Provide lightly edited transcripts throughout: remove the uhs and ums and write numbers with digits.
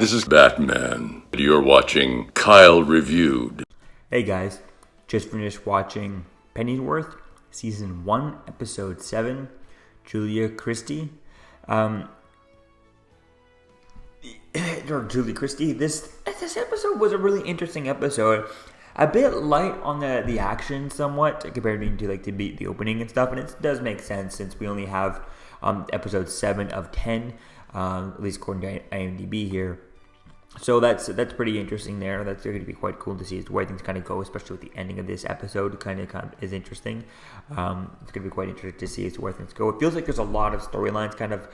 This is Batman. You're watching Kyle Reviewed. Hey guys, just finished watching Pennyworth, Season 1, Episode 7, Julia Christie. Or Julie Christie. This episode was a really interesting episode. A bit light on the action somewhat compared to like the opening and stuff, and it does make sense since we only have episode 7 of 10, at least according to IMDb here. So that's pretty interesting there. That's going to be quite cool to see where things kind of go, especially with the ending of this episode. Kind of is interesting. It's going to be quite interesting to see where things go. It feels like there's a lot of storylines kind of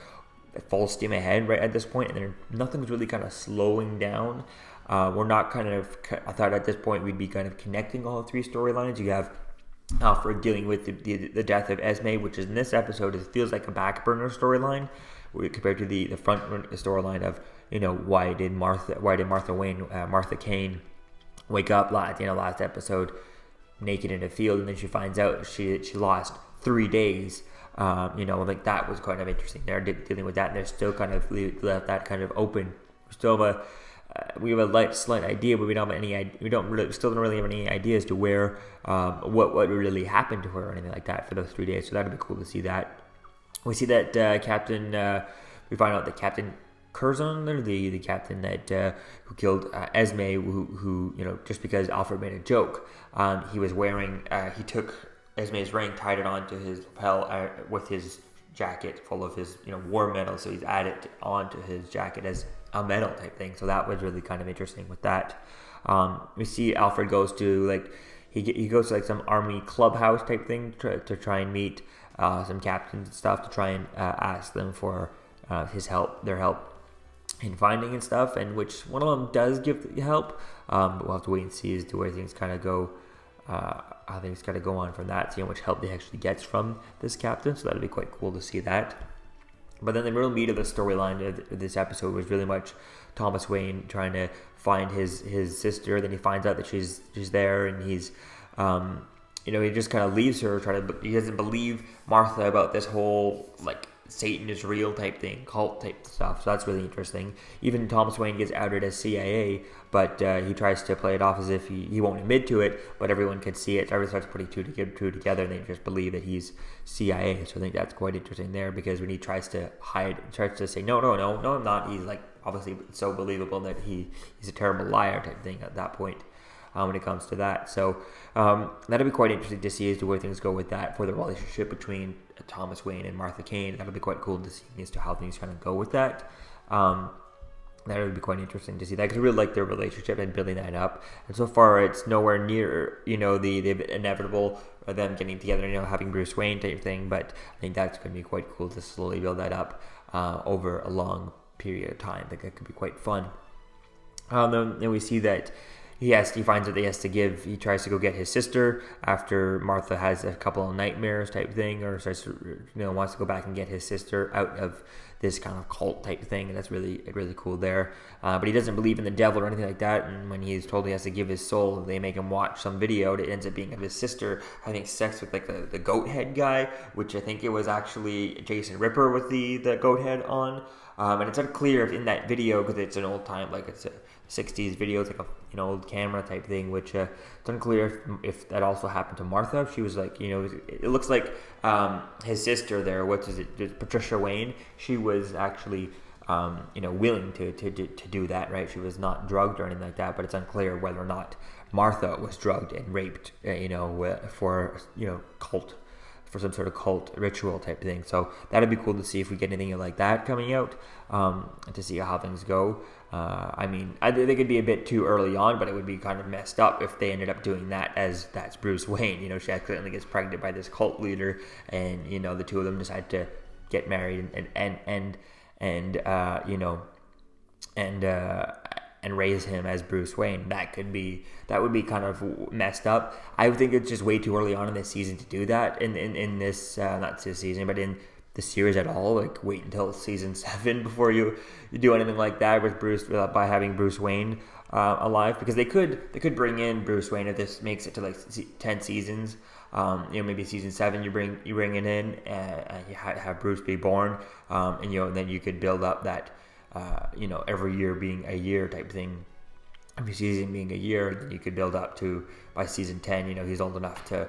full steam ahead right at this point, and nothing's really kind of slowing down. We're not I thought at this point we'd be kind of connecting all three storylines. You have Alfred dealing with the death of Esme, which is in this episode, it feels like a back burner storyline compared to the front storyline of, why did Martha Kane wake up last episode naked in a field, and then she finds out she lost 3 days. Like that was kind of interesting. They're dealing with that, and they're still kind of left that kind of open. We have a slight idea, but we don't really have any idea as to where what really happened to her or anything like that for those 3 days. So that'd be cool to see that. We see that we find out that Captain Curzon, the captain that who killed Esme, who just because Alfred made a joke, he took Esme's ring, tied it onto his lapel with his jacket full of his war medal, so he's added onto his jacket as a medal type thing. So that was really kind of interesting with that. We see Alfred goes to he goes to some army clubhouse type thing to try and meet some captains and stuff, to try and ask them for their help in finding and stuff, and which one of them does give the help, but we'll have to wait and see as to where things kind of go, how things kind of go on from that, see how much help he actually gets from this captain. So that'll be quite cool to see that. But then the real meat of the storyline of this episode was really much Thomas Wayne trying to find his sister. Then he finds out that she's there, and he's he just kind of leaves her, he doesn't believe Martha about this whole Satan is real type thing, cult type stuff. So that's really interesting. Even Thomas Wayne gets outed as CIA, but he tries to play it off as if he won't admit to it, but everyone can see it. So everyone starts putting two together, and they just believe that he's CIA. So I think that's quite interesting there, because when he tries to say, no, I'm not, he's obviously so believable that he's a terrible liar type thing at that point. When it comes to that. So that'll be quite interesting to see as to where things go with that for the relationship between Thomas Wayne and Martha Kane. That'll be quite cool to see as to how things kind of go with that. That'll be quite interesting to see that, because I really like their relationship and building that up. And so far, it's nowhere near the inevitable of them getting together, having Bruce Wayne type thing. But I think that's going to be quite cool to slowly build that up over a long period of time. I think that could be quite fun. Then we see that he finds that he tries to go get his sister after Martha has a couple of nightmares type thing, or starts to, wants to go back and get his sister out of this kind of cult type thing, and that's really, really cool there. But he doesn't believe in the devil or anything like that, and when he's told he has to give his soul, they make him watch some video that ends up being of his sister having sex with the goat head guy, which I think it was actually Jason Ripper with the goat head on. And it's unclear if in that video, because it's an old time, it's a 60s video, it's an old camera type thing, which it's unclear if that also happened to Martha. She was it looks like his sister there, Patricia Wayne, she was actually willing to do that, right? She was not drugged or anything like that, but it's unclear whether or not Martha was drugged and raped, for some sort of cult ritual type thing. So that'd be cool to see if we get anything like that coming out, to see how things go. I think it'd be a bit too early on, but it would be kind of messed up if they ended up doing that as that's Bruce Wayne. She accidentally gets pregnant by this cult leader, and the two of them decide to get married and raise him as Bruce Wayne. That would be kind of messed up. I would think it's just way too early on in this season to do that in this not this season, but in the series at all. Wait until season 7 before you do anything like that with Bruce, by having Bruce Wayne alive, because they could bring in Bruce Wayne if this makes it to 10 seasons. Maybe season 7 you bring it in and you have Bruce be born, and then you could build up that every year being a year type thing. Every season being a year, then you could build up to, by season 10, he's old enough to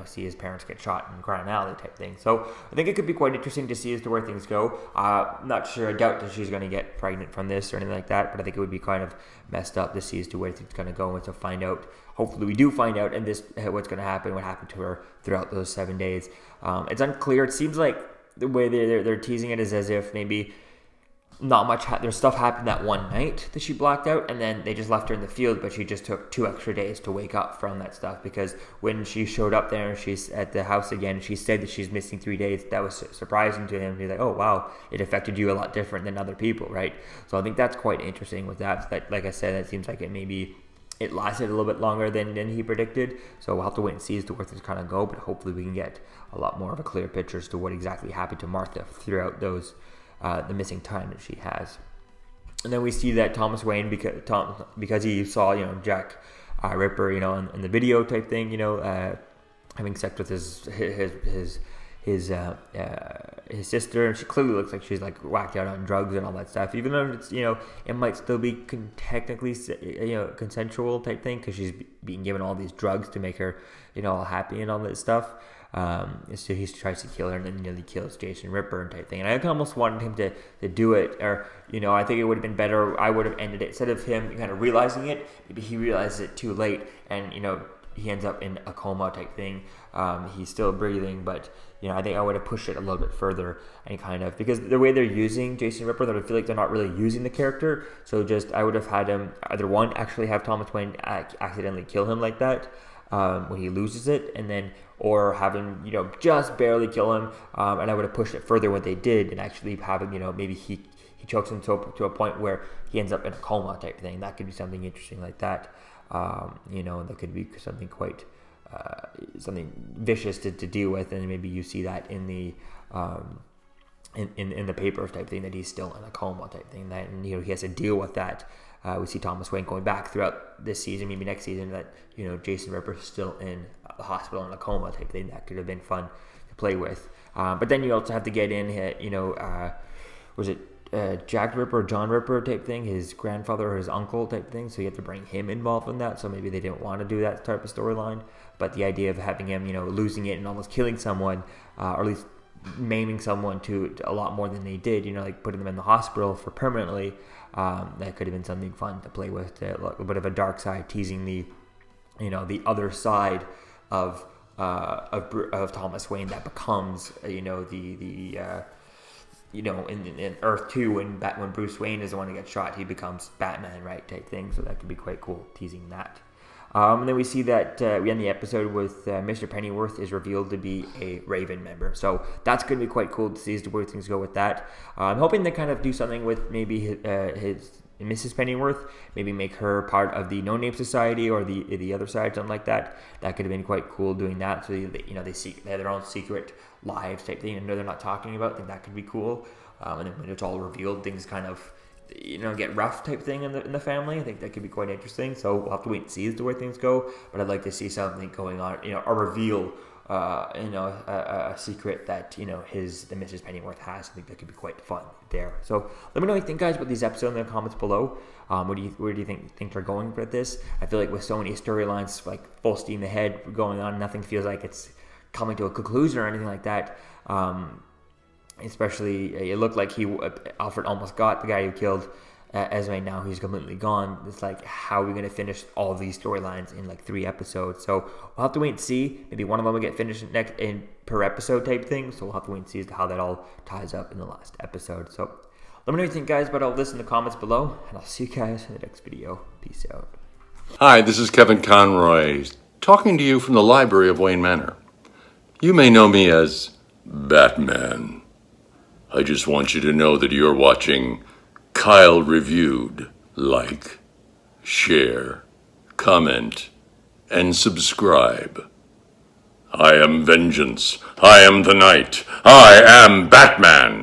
see his parents get shot in Grand Alley type thing. So I think it could be quite interesting to see as to where things go. Not sure, I doubt that she's going to get pregnant from this or anything like that, but I think it would be kind of messed up to see as to where things are going to go and to find out. Hopefully we do find out and this what's going to happen, what happened to her throughout those 7 days. It's unclear. It seems like the way they're teasing it is as if maybe not much. There's stuff happened that one night that she blacked out, and then they just left her in the field. But she just took 2 extra days to wake up from that stuff, because when she showed up there and she's at the house again, she said that she's missing 3 days. That was surprising to him. He's like, "Oh wow, it affected you a lot different than other people, right?" So I think that's quite interesting with that. That, like I said, it seems like it lasted a little bit longer than he predicted. So we'll have to wait and see as to where things kind of go. But hopefully we can get a lot more of a clear picture as to what exactly happened to Martha throughout those. The missing time that she has. And then we see that Thomas Wayne, because he saw Jack Ripper in the video type thing, having sex with his sister, and she clearly looks like she's like whacked out on drugs and all that stuff, even though it's it might still be technically consensual type thing, because she's being given all these drugs to make her all happy and all that stuff. So he tries to kill her, and then nearly kills Jason Ripper and type thing. And I almost wanted him to do it, or I think it would have been better. I would have ended it instead of him kind of realizing it. Maybe he realizes it too late, and he ends up in a coma type thing. He's still breathing, but I think I would have pushed it a little bit further, and kind of, because the way they're using Jason Ripper, I feel like they're not really using the character. So just I would have had him either one actually have Thomas Wayne accidentally kill him like that when he loses it, and then or have him just barely kill him, and I would have pushed it further what they did, and actually have him maybe he chokes him to a point where he ends up in a coma type thing. That could be something interesting like that. That could be something quite something vicious to deal with, and maybe you see that in the in the papers type thing, that he's still in a coma type thing, that he has to deal with that. We see Thomas Wayne going back throughout this season, maybe next season, that Jason Ripper is still in the hospital in a coma type thing. That could have been fun to play with. But then you also have to get in, was it Jack Ripper or John Ripper type thing, his grandfather or his uncle type thing. So you have to bring him involved in that. So maybe they didn't want to do that type of storyline. But the idea of having him, losing it and almost killing someone, or at least maiming someone to a lot more than they did, like putting them in the hospital for permanently, that could have been something fun to play with, a little bit of a dark side, teasing the other side of Thomas Wayne that becomes in Earth 2, when Bruce Wayne is the one who gets shot, he becomes Batman, right, type thing. So that could be quite cool, teasing that. And then we see that we end the episode with Mr. Pennyworth is revealed to be a Raven member. So that's going to be quite cool to see as to where things go with that. I'm hoping they kind of do something with maybe his Mrs. Pennyworth, maybe make her part of the No Name Society or the other side, something like that. That could have been quite cool doing that. So they have their own secret lives type thing, and they're not talking about. I think that could be cool. And then when it's all revealed, things kind of get rough type thing in the family. I think that could be quite interesting. So we'll have to wait and see as to where things go. But I'd like to see something going on, a reveal, a secret that the Mrs. Pennyworth has. I think that could be quite fun there. So let me know what you think, guys, about these episodes in the comments below. Where do you think they're going with this? I feel like with so many storylines like full steam ahead going on, nothing feels like it's coming to a conclusion or anything like that. Especially, it looked like Alfred almost got the guy who killed Esme. Now he's completely gone. It's like, how are we going to finish all these storylines in like 3 episodes? So we'll have to wait and see. Maybe one of them will get finished per episode type thing. So we'll have to wait and see as to how that all ties up in the last episode. So let me know what you think, guys, about all this in the comments below, and I'll see you guys in the next video. Peace out. Hi, this is Kevin Conroy, talking to you from the library of Wayne Manor. You may know me as Batman. I just want you to know that you're watching Kyle Reviewed. Like, share, comment, and subscribe. I am vengeance. I am the night. I am Batman.